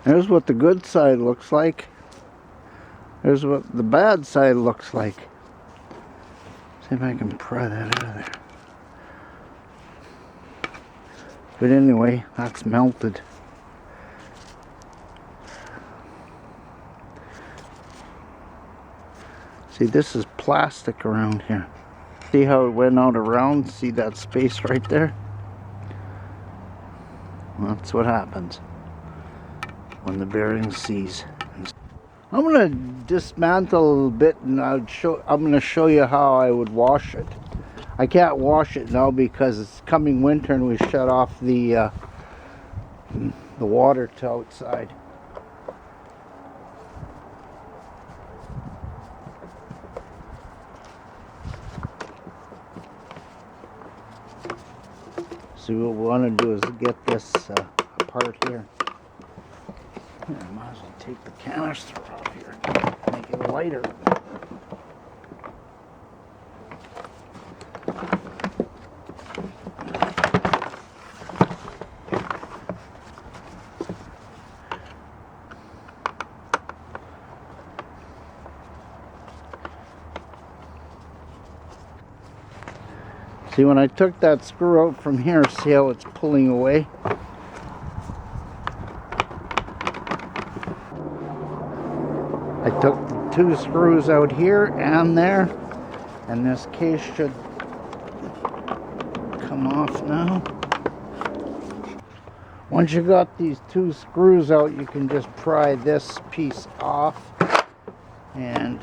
There's what the good side looks like. There's what the bad side looks like. See if I can pry that out of there. But anyway, that's melted. See, this is plastic around here. See how it went out around? See that space right there? Well, that's what happens when the bearing seize. I'm gonna dismantle a little bit, and I'm gonna show you how I would wash it. I can't wash it now because it's coming winter and we shut off the water to outside. So what we want to do is get this apart here. I might as well take the canister off here, make it lighter. See, when I took that screw out from here, see how it's pulling away? I took the 2 screws out here and there, and this case should come off now. Once you got these 2 screws out, you can just pry this piece off, and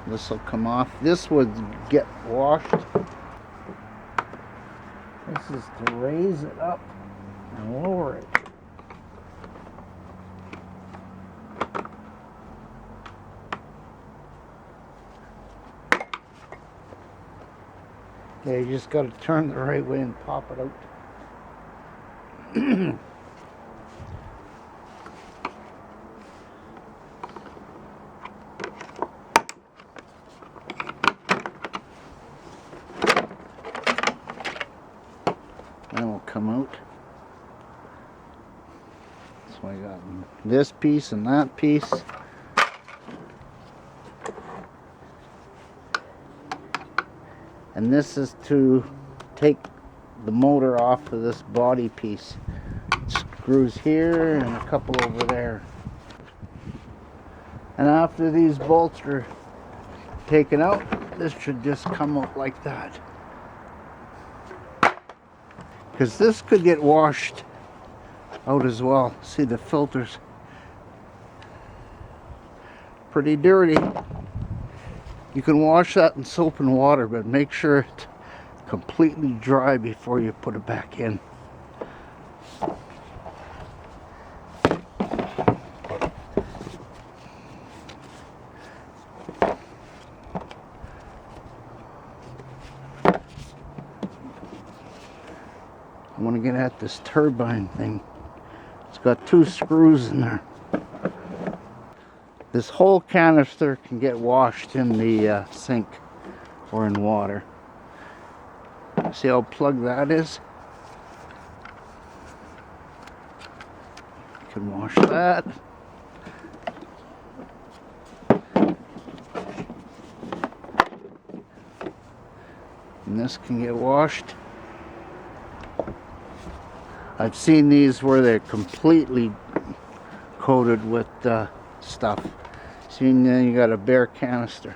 this will come off. This would get washed. This is to raise it up and lower it. Okay, you just got to turn the right way and pop it out. That will come out. So I got this piece and that piece. And this is to take the motor off of this body piece. Screws here and a couple over there. And after these bolts are taken out, this should just come out like that. Because this could get washed out as well. See, the filter's pretty dirty. You can wash that in soap and water, but make sure it's completely dry before you put it back in. I want to get at this turbine thing. It's got 2 screws in there. This whole canister can get washed in the sink or in water. See how plugged that is? You can wash that. And this can get washed. I've seen these where they're completely coated with stuff. See, then you got a bare canister.